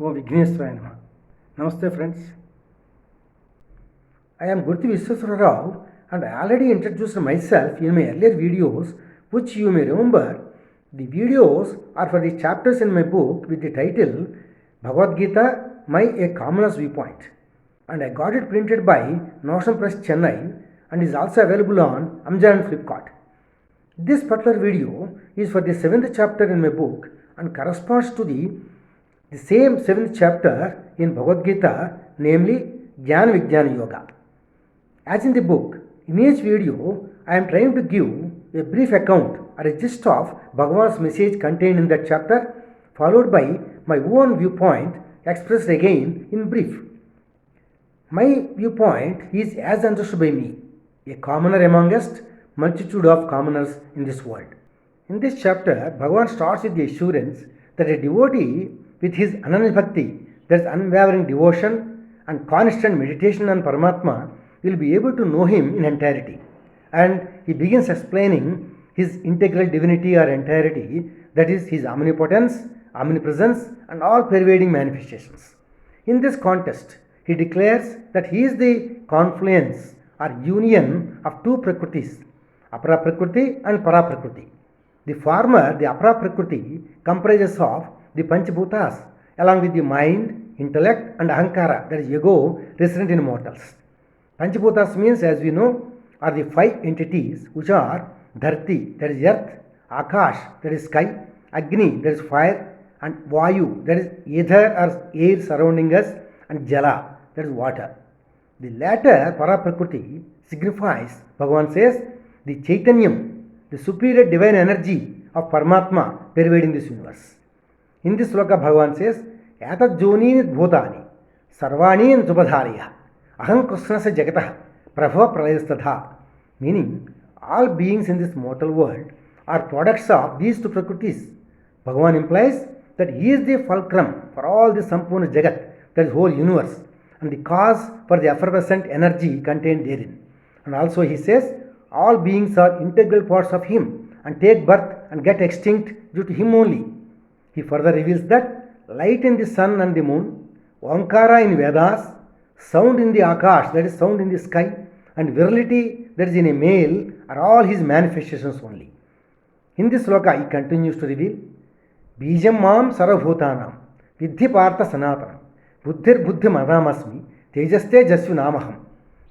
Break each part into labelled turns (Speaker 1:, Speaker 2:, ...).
Speaker 1: Oh, Vigneswara Namaha. Namaste, friends. I am Gurti Viswaswara Rao and I already introduced myself in my earlier videos, which you may remember. The videos are for the chapters in my book with the title Bhagavad Gita, A Commoner's Viewpoint. And I got it printed by Notion Press Chennai and is also available on Amazon and Flipkart. This particular video is for the 7th chapter in my book and corresponds to the same 7th chapter in Bhagavad Gita, namely Jnana Vijnana Yoga. As in the book, in each video I am trying to give a brief account or a gist of Bhagavan's message contained in that chapter, followed by my own viewpoint expressed again in brief. My viewpoint is as understood by me, a commoner amongst multitude of commoners in this world. In this chapter, Bhagavan starts with the assurance that a devotee with his Ananya Bhakti, that is unwavering devotion and constant meditation on Paramatma, will be able to know him in entirety. And he begins explaining his integral divinity or entirety, that is his omnipotence, omnipresence and all pervading manifestations. In this context, he declares that he is the confluence or union of two prakritis, Apara Prakriti and Para Prakriti. The former, the Apara Prakriti, comprises of the Panchabhutas along with the mind, intellect and Ahankara, that is ego, resident in mortals. Panchabhutas means, as we know, are the five entities which are Dharti, that is earth, Akash, that is sky, Agni, that is fire, and Vayu, that is ether or air surrounding us, and Jala, that is water. The latter, Paraprakriti, signifies, Bhagavan says, the Chaitanyam, the superior divine energy of Paramatma pervading this universe. In this sloka, Bhagavan says, Yatat Jonini Bhutani, Sarvani and Subadhariya, Aham Krishnasa Jagatah, Prabhava Pralayastadha, meaning all beings in this mortal world are products of these two Prakritis. Bhagavan implies that he is the fulcrum for all the Sampurna Jagat, that is whole universe, and the cause for the effervescent energy contained therein. And also he says, all beings are integral parts of him and take birth and get extinct due to him only. He further reveals that light in the sun and the moon, Omkara in Vedas, sound in the Akash, that is sound in the sky, and virility, that is in a male, are all his manifestations only. In this sloka, he continues to reveal, Bijam Mam Sarvabhutanam, Vidhi Partha Sanatanam, Buddhir Buddhi Madamasmi, Tejaste Jasvi Namaham.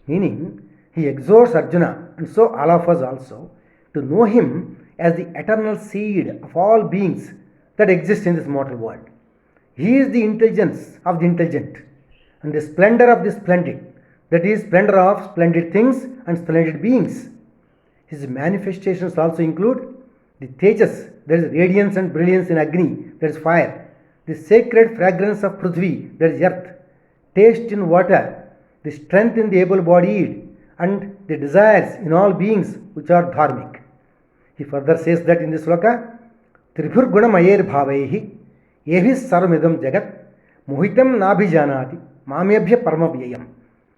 Speaker 1: Meaning, he exhorts Arjuna, and so all of us also, to know him as the eternal seed of all beings that exist in this mortal world. He is the intelligence of the intelligent and the splendor of the splendid, that is, splendor of splendid things and splendid beings. His manifestations also include the Tejas, that is radiance and brilliance in Agni, that is fire, the sacred fragrance of Prithvi, that is earth, taste in water, the strength in the able-bodied, and the desires in all beings which are dharmic. He further says that in this sloka, Tribhur Guna Mayer Bhavaihi, Yevis Sarvamidam Jagat, Mohitam Nabhijanati, Mamyabhya Paramavyayam.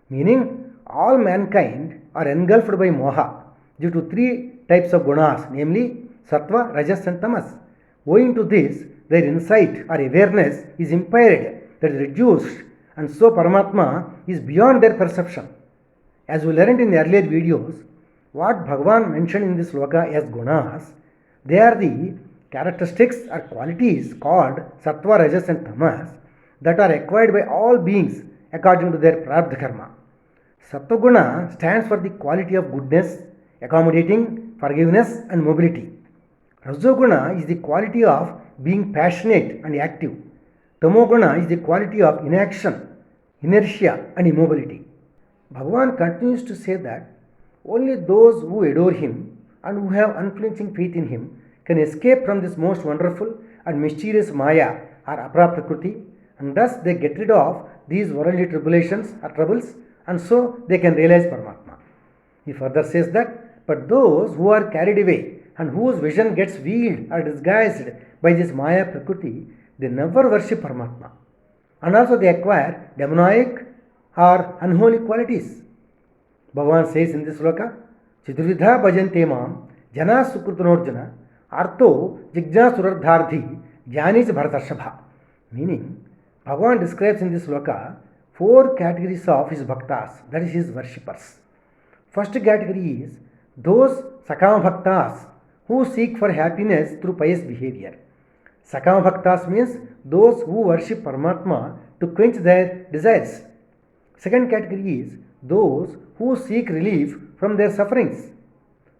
Speaker 1: Meaning, all mankind are engulfed by moha due to three types of gunas, namely Sattva, Rajas and Tamas. Owing to this, their insight or awareness is impaired, that is reduced, and so Paramatma is beyond their perception. As we learned in the earlier videos, what Bhagavan mentioned in this sloka as gunas, they are the characteristics or qualities called Sattva, Rajas and Tamas that are acquired by all beings according to their prarabdha karma. Sattva guna stands for the quality of goodness, accommodating, forgiveness and mobility. Rajoguna is the quality of being passionate and active. Tamoguna is the quality of inaction, inertia and immobility. Bhagavan continues to say that only those who adore him and who have unflinching faith in him can escape from this most wonderful and mysterious Maya or Apara Prakriti, and thus they get rid of these worldly tribulations or troubles, and so they can realize Paramatma. He further says that, but those who are carried away and whose vision gets veiled or disguised by this Maya Prakriti, they never worship Paramatma. And also they acquire demonic or unholy qualities. Bhagavan says in this sloka, Chitravidha bhajante mam jana sukrutanorjana artho jignasuraddharthi jnani Bharatarshapha. Meaning, Bhagavan describes in this sloka four categories of his bhaktas, that is his worshippers. First category is those Sakama Bhaktas who seek for happiness through pious behavior. Sakama Bhaktas means those who worship Paramatma to quench their desires. Second category is those who seek relief from their sufferings.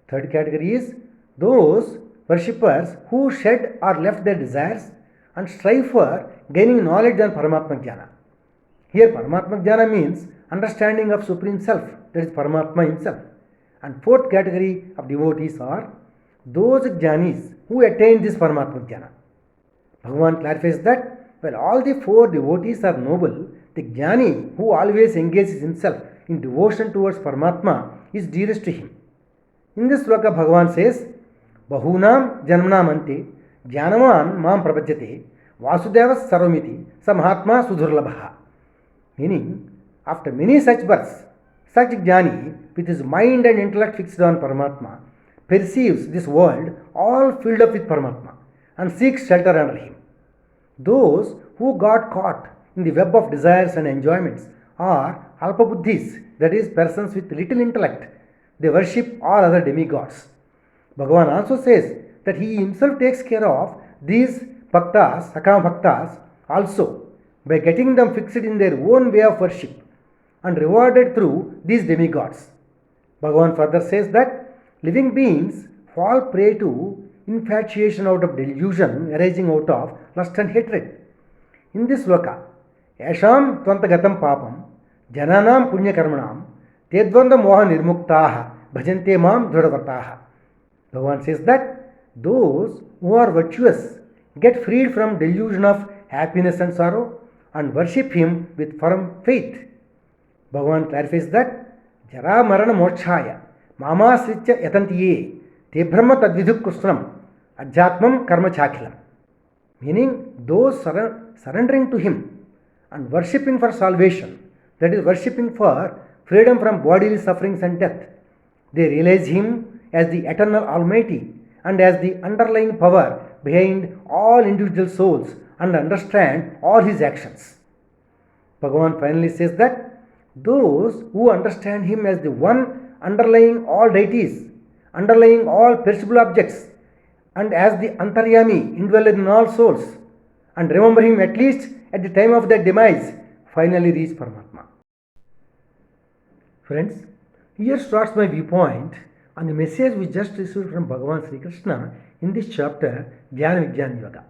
Speaker 1: Third category is those worshippers who shed or left their desires and strive for gaining knowledge on Paramatma Jnana. Here Paramatma Jnana means understanding of Supreme Self, that is Paramatma himself. And fourth category of devotees are those jnanis who attain this Paramatma Jnana. Bhagavan clarifies that while all the four devotees are noble, the jnani who always engages himself in devotion towards Paramatma is dearest to him. In this sloka Bhagavan says, Bahunam janmanam ante jnanavan mam prabhajyate vasudevas sarvamiti samahatma sudurlabha. Meaning, after many such births, such jnani with his mind and intellect fixed on Paramatma perceives this world all filled up with Paramatma and seeks shelter under him. Those who got caught in the web of desires and enjoyments are alpabuddhis, that is, persons with little intellect. They worship all other demigods. Bhagavan also says that he himself takes care of these bhaktas, Sakama bhaktas, also by getting them fixed in their own way of worship and rewarded through these demigods. Bhagavan further says that living beings fall prey to infatuation out of delusion arising out of lust and hatred. In this sloka, Yasham Tvantagatam Papam Jananam Punyakarmanam Tedvanda Moha Nirmuktaha Bhajante Mam Dhradavartaha. Bhagavan says that those who are virtuous get freed from delusion of happiness and sorrow and worship him with firm faith. Bhagavan clarifies that Jara Marana Mokshaya Mama Sritya Yatantiye Te Brahma Tadviduk Kusnam Adhyatmam Karma Chakhilam. Meaning those surrendering to him and worshipping for salvation, that is, worshipping for freedom from bodily sufferings and death, they realize him as the eternal Almighty and as the underlying power behind all individual souls and understand all his actions. Bhagavan finally says that those who understand him as the one underlying all deities, underlying all perishable objects, and as the Antaryami indwelled in all souls, and remember him at least at the time of their demise, finally reach Paramatma. Friends, here starts my viewpoint on the message we just received from Bhagavan Sri Krishna in this chapter, Jnana Vijnana Yoga.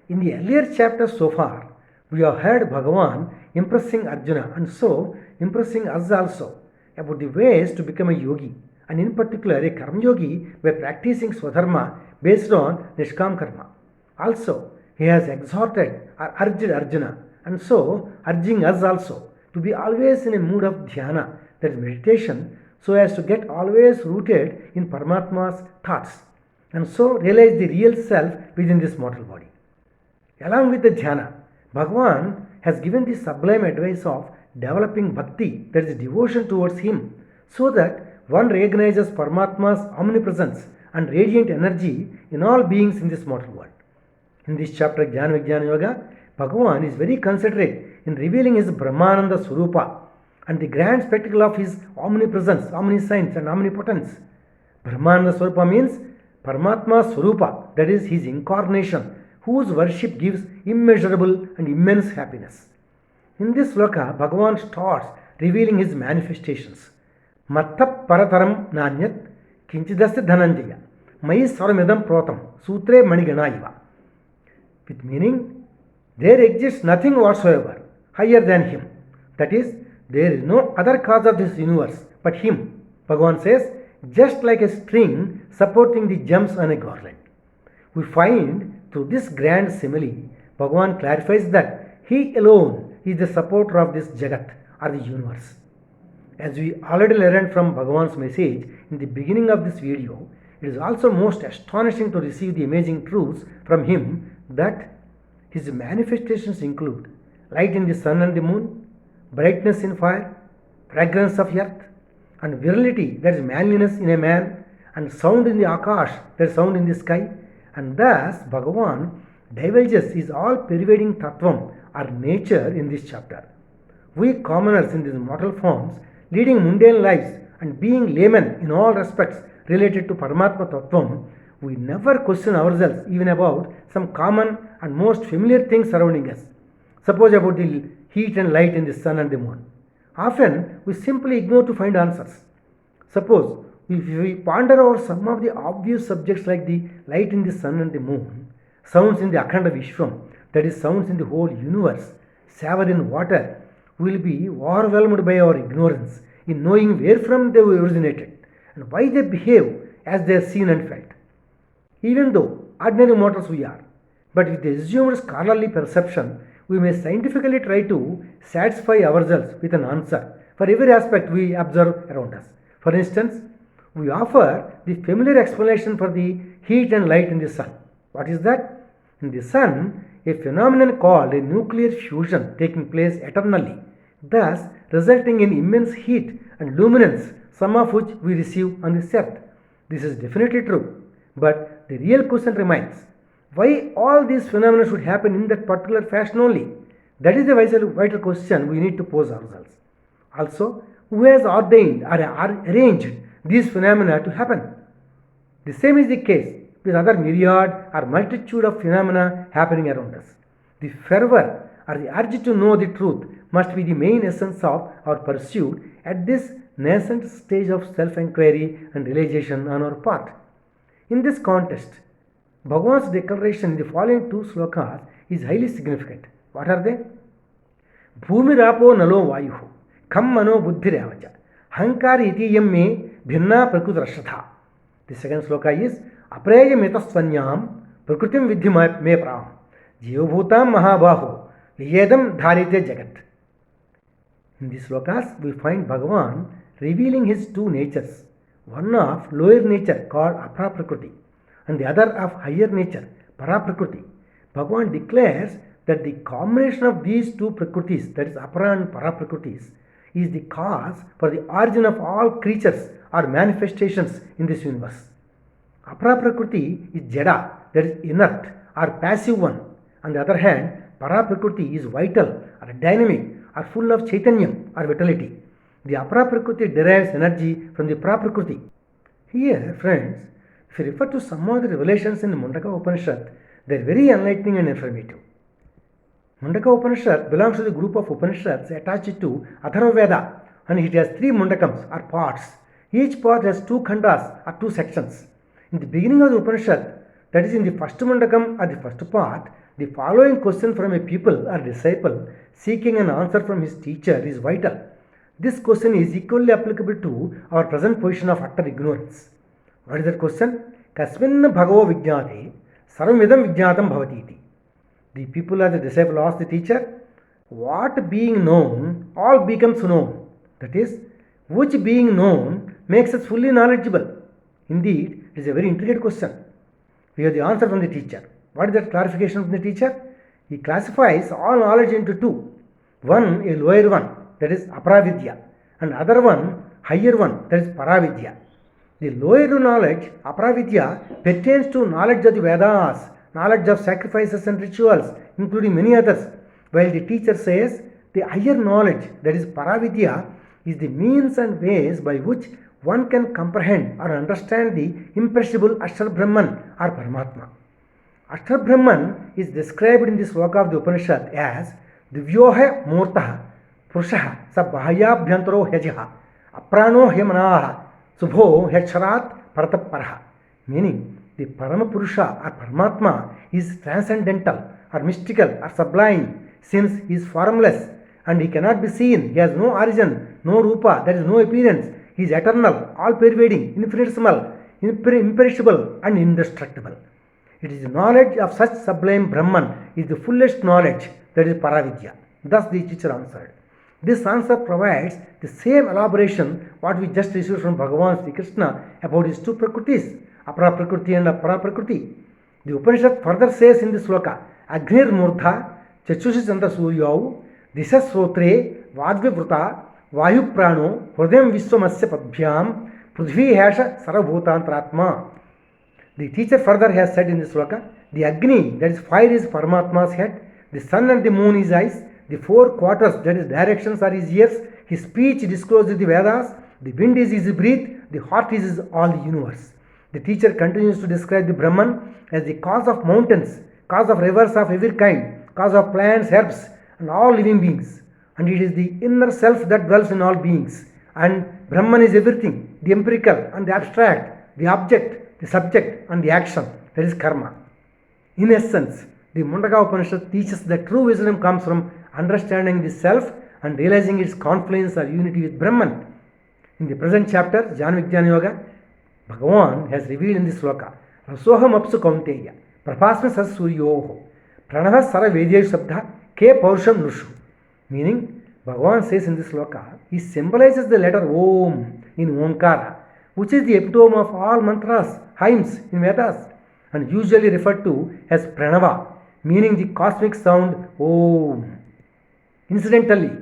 Speaker 1: In the earlier chapters so far, we have heard Bhagavan impressing Arjuna and so impressing us also about the ways to become a yogi, and in particular a karma yogi by practicing swadharma based on Nishkam Karma. Also, he has exhorted or urged Arjuna and so urging us also to be always in a mood of dhyana, that is meditation, so as to get always rooted in Paramatma's thoughts and so realize the real self within this mortal body. Along with the dhyana, Bhagavan has given the sublime advice of developing bhakti, that is devotion towards him, so that one recognizes Paramatma's omnipresence and radiant energy in all beings in this mortal world. In this chapter, Jnana Vijnana Yoga, Bhagavan is very considerate in revealing his Brahmananda Swarupa and the grand spectacle of his omnipresence, omniscience and omnipotence. Brahmananda Swarupa means Paramatma Swarupa, that is his incarnation, whose worship gives immeasurable and immense happiness. In this sloka, Bhagavan starts revealing his manifestations. Matta parataram nanyat kinchidasya dhananjaya mai saramidam protam sutre maniganaiva. With meaning, there exists nothing whatsoever higher than him. That is, there is no other cause of this universe but him. Bhagavan says, just like a string supporting the gems on a garland. We find through this grand simile, Bhagavan clarifies that he alone is the supporter of this Jagat or the universe. As we already learned from Bhagavan's message in the beginning of this video, it is also most astonishing to receive the amazing truths from him that his manifestations include light in the sun and the moon, brightness in fire, fragrance of earth, and virility, that is manliness in a man, and sound in the akash, that is sound in the sky. And thus Bhagavan divulges his all-pervading tattvam or nature in this chapter. We commoners in these mortal forms, leading mundane lives and being laymen in all respects related to Paramatma Tattvam, we never question ourselves even about some common and most familiar things surrounding us. Suppose about the heat and light in the sun and the moon. Often we simply ignore to find answers. Suppose if we ponder over some of the obvious subjects like the light in the sun and the moon, sounds in the Akhanda Vishwam, that is, sounds in the whole universe, savor in water, we will be overwhelmed by our ignorance in knowing where from they originated and why they behave as they are seen and felt. Even though ordinary mortals we are, but with the assumed scholarly perception, we may scientifically try to satisfy ourselves with an answer for every aspect we observe around us. For instance, we offer the familiar explanation for the heat and light in the sun. What is that? In the sun, a phenomenon called a nuclear fusion taking place eternally, thus resulting in immense heat and luminance, some of which we receive on this earth. This is definitely true, but the real question remains, why all these phenomena should happen in that particular fashion only? That is the vital question we need to pose ourselves. Also, who has ordained or arranged these phenomena to happen? The same is the case with other myriad or multitude of phenomena happening around us. The fervor or the urge to know the truth must be the main essence of our pursuit at this nascent stage of self-inquiry and realization on our part. In this context, Bhagavan's declaration in the following two slokas is highly significant. What are they? Bhumirapo nalo vayuhu, kham mano buddhiravacha, hankari itiyam me bhinna prakutrashatha. The second sloka is Apreya metasvanyam prakritim vidhi me praham, jivabhutam mahabaho, liyedam dharite jagat. In these slokas, we find Bhagavan revealing his two natures, one of lower nature called Aparaprakriti and the other of higher nature, Paraprakriti. Bhagavan declares that the combination of these two Prakritis, that is Apara and Paraprakrtis, is the cause for the origin of all creatures or manifestations in this universe. Aparaprakriti is Jada, that is inert or passive one. On the other hand, Paraprakriti is vital or dynamic or full of chaitanyam or vitality. The Aparaprakriti derives energy from the Paraprakriti. Here, friends, if you refer to some of the revelations in the Mundaka Upanishad, they are very enlightening and informative. Mundaka Upanishad belongs to the group of Upanishads attached to Atharva Veda, and it has three Mundakams or parts. Each part has two khandas or two sections. In the beginning of the Upanishad, that is in the first Mundakam or the first part, the following question from a pupil or disciple seeking an answer from his teacher is vital. This question is equally applicable to our present position of utter ignorance. What is that question? Kasmin bhagavo vijnate sarvamidam vijnatam bhavati iti. The pupil or the disciple asks the teacher, what being known, all becomes known. That is, which being known makes us fully knowledgeable. Indeed, it is a very intricate question. We have the answer from the teacher. What is that clarification from the teacher? He classifies all knowledge into two. One, a lower one, that is Aparavidya, and other one, higher one, that is Paravidya. The lower knowledge, Aparavidya, pertains to knowledge of the Vedas, knowledge of sacrifices and rituals, including many others, while the teacher says the higher knowledge, that is Paravidya, is the means and ways by which one can comprehend or understand the imperishable Ashtar Brahman or Paramatma. Ashtar Brahman is described in this sloka of the Upanishad as Divyoha Murtaha Purushaha Sabhayabhyantaro Hyajaha Aprano Hyamanaha Subho Hyaksharat Parataparaha, meaning the Paramapurusha or Paramatma is transcendental or mystical or sublime, since he is formless and he cannot be seen. He has no origin, no rupa, that is no appearance. He is eternal, all-pervading, infinitesimal, imperishable and indestructible. It is the knowledge of such sublime Brahman is the fullest knowledge, that is Paravidya. Thus the teacher answered. This answer provides the same elaboration what we just received from Bhagavan Sri Krishna about his two Prakritis, Apara Prakriti and Apara Prakriti. The Upanishad further says in this sloka, Agnir Murdha Chachushi Chandra Suryau Disha Srotre Vadvivruta Vayu Prano Hridayam Vishwamasya Padbhyam Prithvi Hasha Sarabhutantratma. The teacher further has said in this sloka, The Agni, that is fire, is Paramatma's head. The sun and the moon is eyes. The four quarters, that is directions, are his ears. His speech discloses the Vedas. The wind is his breath. The heart is all the universe. The teacher continues to describe the Brahman as the cause of mountains, cause of rivers of every kind, cause of plants, herbs, and all living beings. And it is the inner self that dwells in all beings. And Brahman is everything, the empirical and the abstract, the object, the subject, and the action, that is karma. In essence, the Mundaka Upanishad teaches that true wisdom comes from understanding the self and realizing its confluence or unity with Brahman. In the present chapter, Jnana Vijnana Yoga, Bhagavan has revealed in this sloka, Rasoham apsu kaunteya, prapasma sas suryoho, pranava sara vedya sabdha, ke paurusham nushu. Meaning, Bhagavan says in this sloka, he symbolizes the letter Om in Omkara, which is the epitome of all mantras, hymns in Vedas, and usually referred to as Pranava, meaning the cosmic sound Om. Incidentally,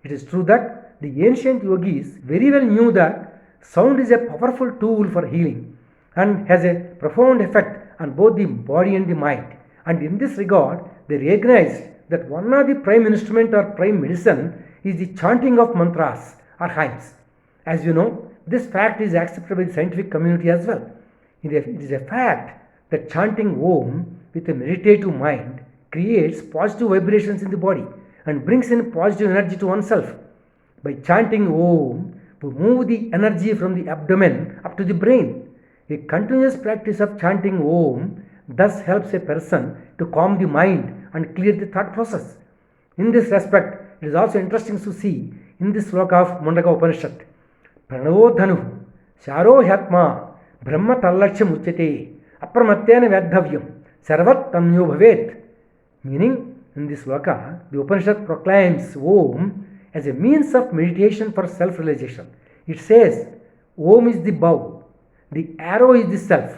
Speaker 1: it is true that the ancient yogis very well knew that sound is a powerful tool for healing and has a profound effect on both the body and the mind. And in this regard, they recognized that one of the prime instrument or prime medicine is the chanting of mantras or hymns. As you know, this fact is accepted by the scientific community as well. It is a fact that chanting Om with a meditative mind creates positive vibrations in the body and brings in positive energy to oneself. By chanting Om, we move the energy from the abdomen up to the brain. A continuous practice of chanting Om thus helps a person to calm the mind and clear the thought process. In this respect, it is also interesting to see in this sloka of Mundaka Upanishad, Pranavo Dhanu, Sharo Hyatma, Brahma Tallaksham Uchyate, Apramatyena Vyadhavyam, Sarvat Tamyo Bhavet. Meaning, in this sloka, the Upanishad proclaims Om as a means of meditation for self-realization. It says, Om is the bow, the arrow is the self,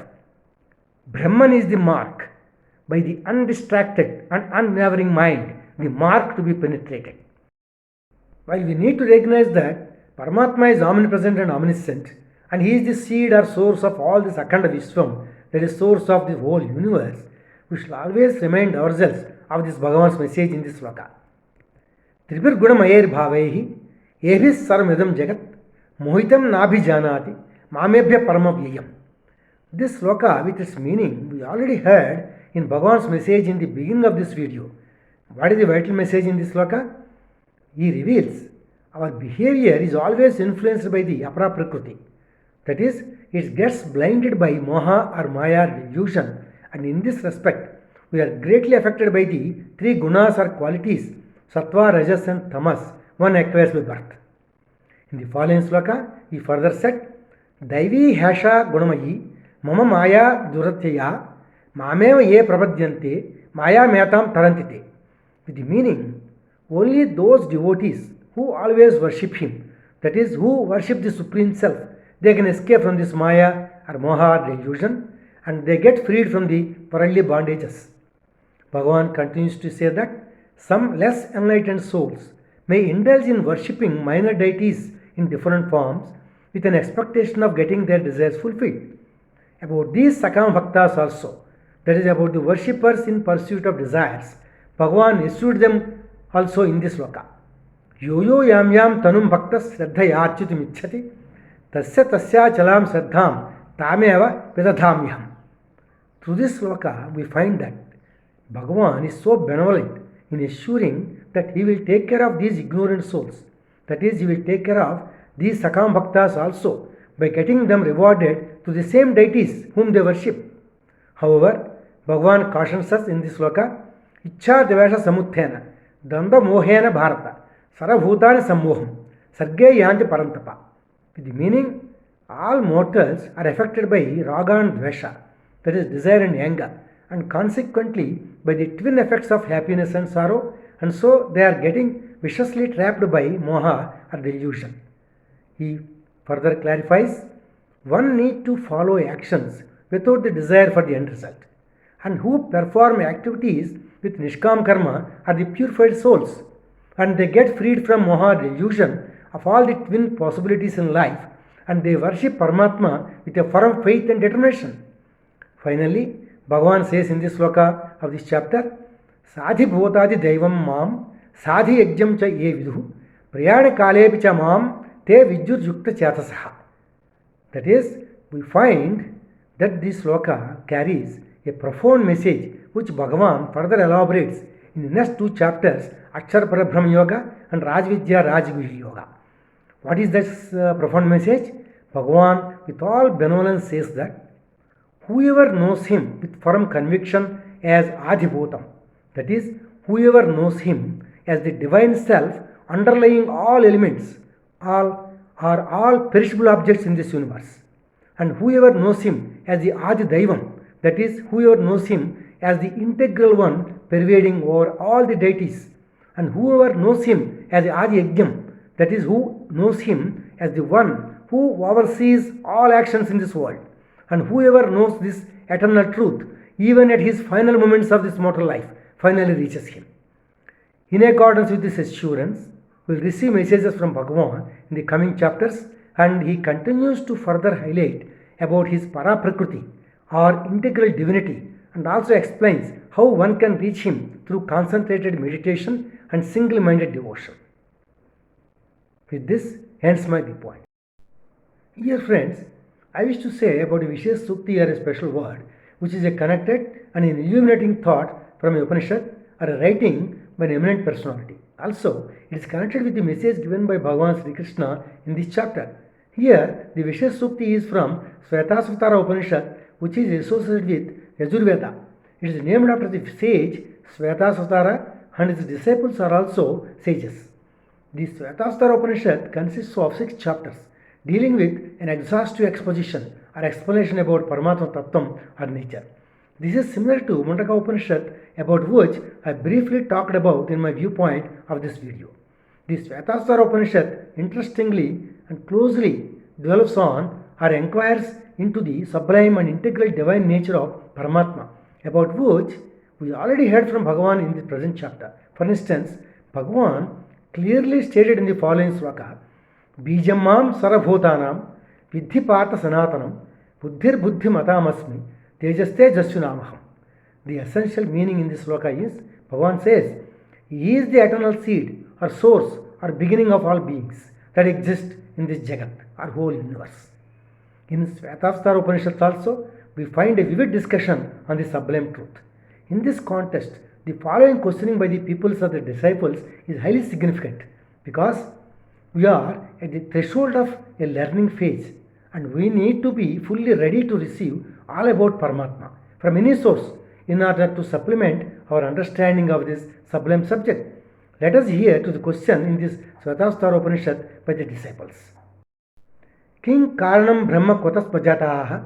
Speaker 1: Brahman is the mark, by the undistracted and unwavering mind, the mark to be penetrated. While we need to recognize that Paramatma is omnipresent and omniscient, and he is the seed or source of all this Akhanda Vishwam, that is source of the whole universe, we should always remind ourselves of this Bhagavan's message in this sloka. Tripur Gunamayer Bhavehi, Evis Sarmidam Jagat, Mohitam Nabhi Janati, Mamebhya Paramavyayam. This sloka, with its meaning, we already heard in Bhagavan's message in the beginning of this video. What is the vital message in this sloka? He reveals our behavior is always influenced by the apara prakriti. That is, it gets blinded by moha or maya delusion, and in this respect, we are greatly affected by the three gunas or qualities, sattva, rajas, and tamas, one acquires by birth. In the following sloka, he further said, Daivi hasha gunamayi, mama maya duratyaya, mameva ye prapadyante, maya metam tarantite. With the meaning, only those devotees who always worship him, that is, who worship the Supreme Self, they can escape from this maya or moha or delusion, and they get freed from the worldly bondages. Bhagavan continues to say that some less enlightened souls may indulge in worshipping minor deities in different forms with an expectation of getting their desires fulfilled. About these Sakam Bhaktas also, that is about the worshippers in pursuit of desires, Bhagavan issued them also in this sloka. Yo yam yam tanum bhaktas shraddhayarchitum ichhati, tasya tasya chalam shraddham tameva vidadhamyam. Through this sloka, we find that Bhagavan is so benevolent in assuring that he will take care of these ignorant souls. That is, he will take care of these Sakam Bhaktas also by getting them rewarded to the same deities whom they worship. However, Bhagavan cautions us in this sloka, Ichha Devasha Samuthena, Danda Mohena Bharata, Sarabhutani Sammoham, Sarge Yanti Parantapa. With the meaning, all mortals are affected by Raga and Dvesha, that is desire and anger, and consequently by the twin effects of happiness and sorrow, and so they are getting viciously trapped by moha or delusion. He further clarifies, one need to follow actions without the desire for the end result, and who perform activities with nishkam karma are the purified souls, and they get freed from moha or delusion of all the twin possibilities in life, and they worship Paramatma with a firm faith and determination. Finally, Bhagavan says in this sloka of this chapter, Sadhi bhotadi daivam mam sadhi yajjam cha ye viduhu prayana kalepi cha mam te vidyur yukta chetasaha. That is, we find that this sloka carries a profound message which Bhagavan further elaborates in the next two chapters, Akshara Parabrahma Yoga and Rajvidya Rajguhi Yoga. What is this profound message? Bhagavan with all benevolence says that whoever knows him with firm conviction as Adhibhutam, that is, whoever knows him as the divine self underlying all elements, all perishable objects in this universe, and whoever knows him as the Adi Daivam, that is, whoever knows him as the integral one pervading over all the deities, and whoever knows him as the Adi Yajnam, that is, who knows him as the one who oversees all actions in this world, and whoever knows this eternal truth, even at his final moments of this mortal life, finally reaches him. In accordance with this assurance, we will receive messages from Bhagavan in the coming chapters, and he continues to further highlight about his Paraprakriti or integral divinity, and also explains how one can reach him through concentrated meditation and single-minded devotion. With this ends my viewpoint. Dear friends, I wish to say about the Vishesh Sukti or a special word, which is a connected and an illuminating thought from a Upanishad or a writing by an eminent personality. Also, it is connected with the message given by Bhagavan Sri Krishna in this chapter. Here, the Vishesh Sukti is from Svetasvatara Upanishad, which is associated with Yajurveda. It is named after the sage Svetasvatara, and his disciples are also sages. The Svetasvatara Upanishad consists of 6 chapters, dealing with an exhaustive exposition or explanation about Paramatma Tattvam or nature. This is similar to Mundaka Upanishad, about which I briefly talked about in my viewpoint of this video. The Svetasvatara Upanishad interestingly and closely dwells on or inquires into the sublime and integral divine nature of Paramatma, about which we already heard from Bhagavan in the present chapter. For instance, Bhagavan clearly stated in the following sloka, Bijam mam sarabhutanam vidhi partha sanatanam buddhir buddhi matamasmi tejaste jasvinamaham. The essential meaning in this sloka is, Bhagavan says, he is the eternal seed or source or beginning of all beings that exist in this Jagat or whole universe. In Svetasvatara Upanishad also, we find a vivid discussion on the sublime truth. In this context, the following questioning by the pupils of the disciples is highly significant, because we are at the threshold of a learning phase and we need to be fully ready to receive all about Paramatma from any source in order to supplement our understanding of this sublime subject. Let us hear to the question in this Svetasvatara Upanishad by the disciples. King Karanam Brahma Kvatas Pajataha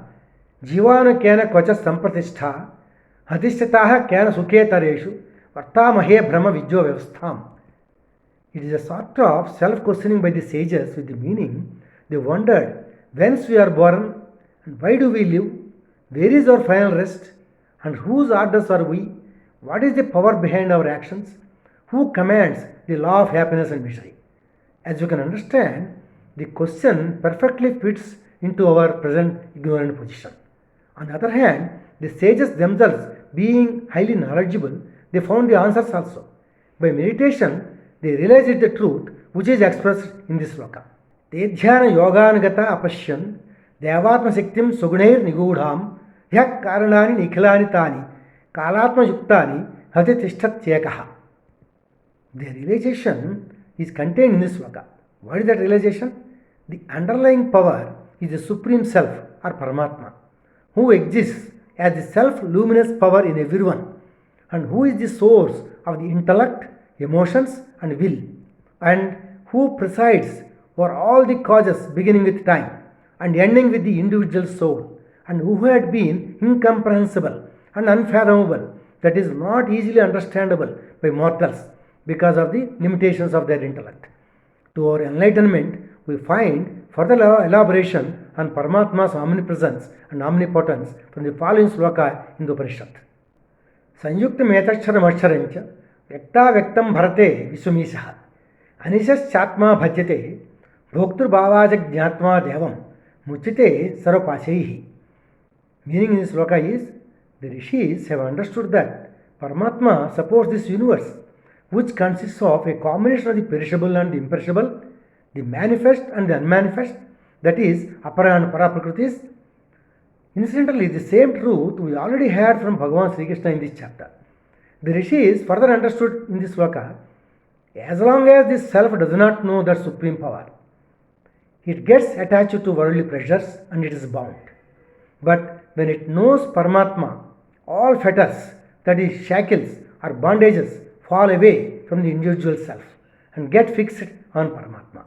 Speaker 1: Jivana Kena Kvachas Sampratishtha Hadishtataha Kena Suketareshu Vartamahe Brahma Vidyo Vyavastham. It is a sort of self-questioning by the sages with the meaning. They wondered whence we are born and why do we live, where is our final rest, and whose orders are we, what is the power behind our actions, who commands the law of happiness and misery. As you can understand, the question perfectly fits into our present ignorant position. On the other hand, the sages themselves, being highly knowledgeable, they found the answers also. By meditation, they realized the truth which is expressed in this sloka. Tedhyana yoganagata apashyan devatma shaktim sugunair nigudham yak karanani nikhilani tani kalatma yuktani hati tishtat chekaha. The realization is contained in this sloka. What is that realization? The underlying power is the Supreme Self or Paramatma, who exists as the self-luminous power in everyone, and who is the source of the intellect, emotions and will, and who presides over all the causes beginning with time and ending with the individual soul, and who had been incomprehensible and unfathomable, that is not easily understandable by mortals because of the limitations of their intellect. To our enlightenment, we find further elaboration on Paramatma's omnipresence and omnipotence from the following sloka in the Upanishad. Sanyukta metaksharam aksharancha vyakta vyaktam bharate viswamishaha anishaschatma bhajyate bhoktur bhavaja jnatma devam muchite sarvapashaihi. Meaning in this sloka is, The rishis have understood that Paramatma supports this universe, which consists of a combination of the perishable and the imperishable, the manifest and the unmanifest, that is, Apara and Para Prakritis. Incidentally, the same truth we already had from Bhagavan Sri Krishna in this chapter. The rishis further understood in this sloka, as long as this self does not know that supreme power, it gets attached to worldly pleasures and it is bound. But when it knows Paramatma, all fetters, that is shackles or bondages, fall away from the individual self and get fixed on Paramatma.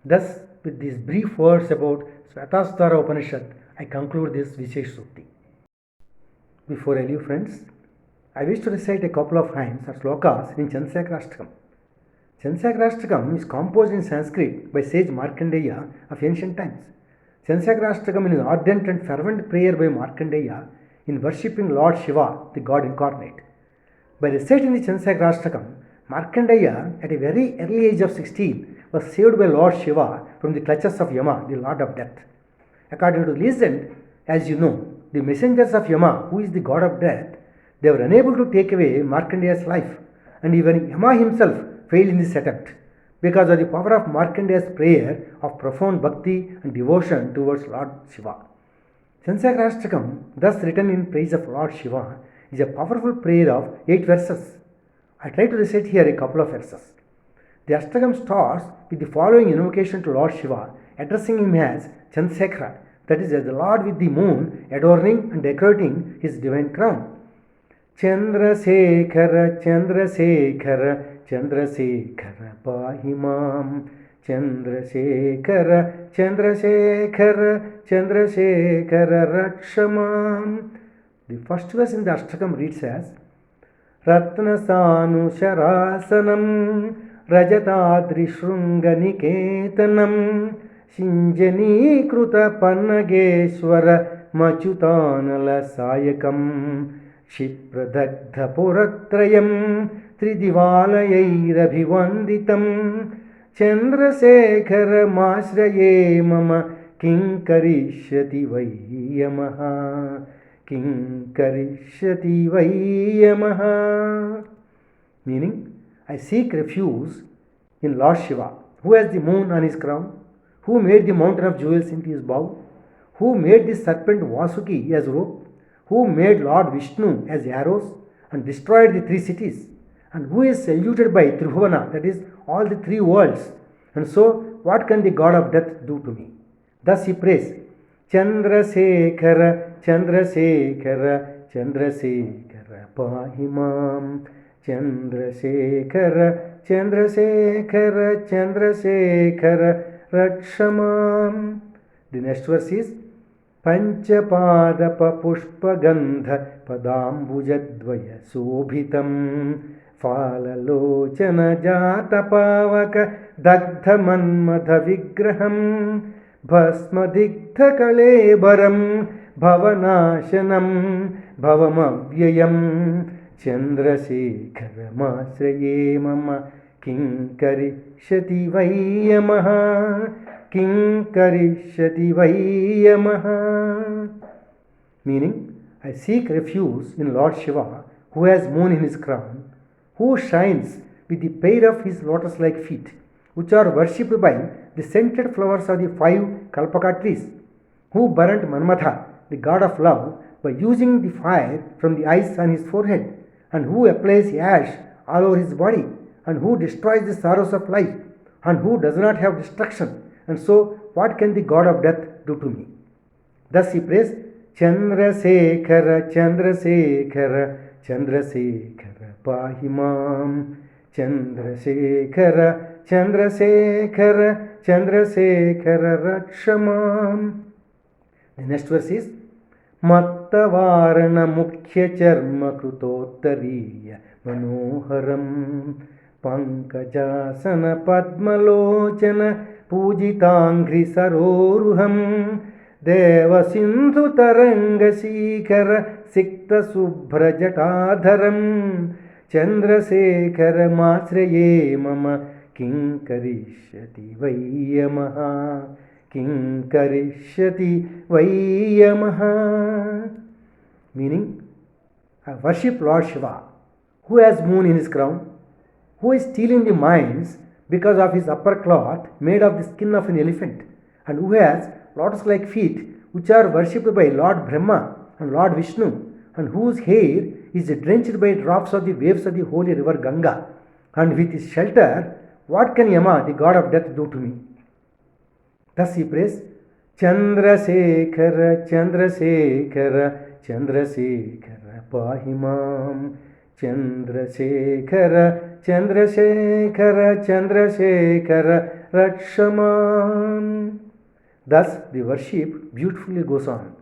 Speaker 1: Thus, with these brief words about Svatastara Upanishad, I conclude this Vishesh Sukti. Before I leave, friends, I wish to recite a couple of hymns or slokas in Chansakrashtakam. Chansakrashtakam is composed in Sanskrit by sage Markandeya of ancient times. Chansakrashtakam is an ardent and fervent prayer by Markandeya in worshipping Lord Shiva, the God incarnate. By reciting the Chansakrashtakam, Markandeya, at a very early age of 16, was saved by Lord Shiva from the clutches of Yama, the Lord of Death. According to legend, as you know, the messengers of Yama, who is the God of Death, they were unable to take away Markandeya's life, and even Yama himself failed in this attempt because of the power of Markandeya's prayer of profound bhakti and devotion towards Lord Shiva. Chansakrashtakam, thus written in praise of Lord Shiva, is a powerful prayer of 8 verses. I try to recite here a couple of verses. The Ashtakam starts with the following invocation to Lord Shiva, addressing him as Chandrasekhara, that is, as the Lord with the moon adorning and decorating his divine crown. Chandrasekhara, Chandrasekhara, Chandrasekhara pahi mam. Chandrasekhara, Chandrasekhara, Chandrasekhara rakshamam. The first verse in the Ashtakam reads as Ratnasanu Sharasanam Rajatadri Shrunganiketanam Shinjani Kruta Pannageshwara Machutanala Sayakam Shipradagdha Puratrayam Tridivalayairavhivanditam Chandrasekhara Masraye Mama Kinkarishyati Vayyamaha Kinkarishyati Vayyamaha. Meaning, I seek refuge in Lord Shiva, who has the moon on his crown, who made the mountain of jewels into his bow, who made the serpent Vasuki as rope, who made Lord Vishnu as arrows and destroyed the 3 cities, and who is saluted by Tribhuvana, that is, all the 3 worlds. And so, what can the God of death do to me? Thus he prays, Chandrasekhara, Chandrasekhara, Chandrasekhara pahimam. Chandrasekhara, Chandrasekhara, Chandrasekhara rakshamam. The next verse is Panchapadapa pushpagandha padambujadvaya sobhitam falalochana jatapavaka dagdha manmadha vigraham bhasmadigdha kalebaram bhavanashanam bhavamavyayam Chandrasekhara masraye mama kinkarishyati vayyamaha Kinkarishyati Vayyamaha. Meaning, I seek refuge in Lord Shiva, who has moon in his crown, who shines with the pair of his lotus-like feet, which are worshipped by the scented flowers of the 5 kalpaka trees, who burnt Manmatha, the god of love, by using the fire from the ice on his forehead, and who applies ash all over his body, and who destroys the sorrows of life, and who does not have destruction. And so, what can the God of death do to me? Thus he prays, Chandrasekhara, Chandrasekhara, Chandrasekhara pahimam. Chandrasekhara, Chandrasekhara, Chandrasekhara rakshamam. The next verse is Mattavarana mukhya charma krutottariya manoharam Pankajasana padmalochana Pujitangri saroruham Devasindhu taranga sikara Sikta subhra jatadharam Chandrasekhara masraye mama Kinkarishyati vayyamaha Kinkarishyati vayyamaha. meaning worship Lord Shiva, who has moon in his crown, who is stealing the minds because of his upper cloth made of the skin of an elephant, and who has lotus-like feet which are worshipped by Lord Brahma and Lord Vishnu, and whose hair is drenched by drops of the waves of the holy river Ganga, and with his shelter, what can Yama, the god of death, do to me? Thus he prays, Chandrasekhara, Chandrasekhara, Chandrasekhara, Pahimam. Chandrasekhara, Chandrasekhara, Chandrasekhara, Rakshaman. Thus the worship beautifully goes on.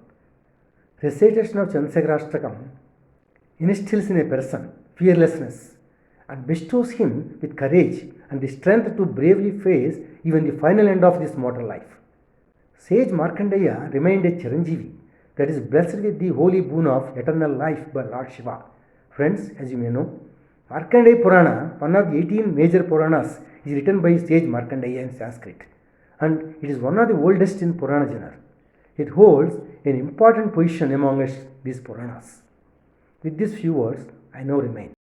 Speaker 1: Recitation of Chandrasekharashtakam instills in a person fearlessness and bestows him with courage and the strength to bravely face even the final end of this mortal life. Sage Markandeya remained a Chiranjeevi, that is blessed with the holy boon of eternal life by Lord Shiva. Friends, as you may know, Markandeya Purana, one of the 18 major Puranas, is written by sage Markandeya in Sanskrit, and it is one of the oldest in Purana genre. It holds an important position among these Puranas. With these few words, I now remain.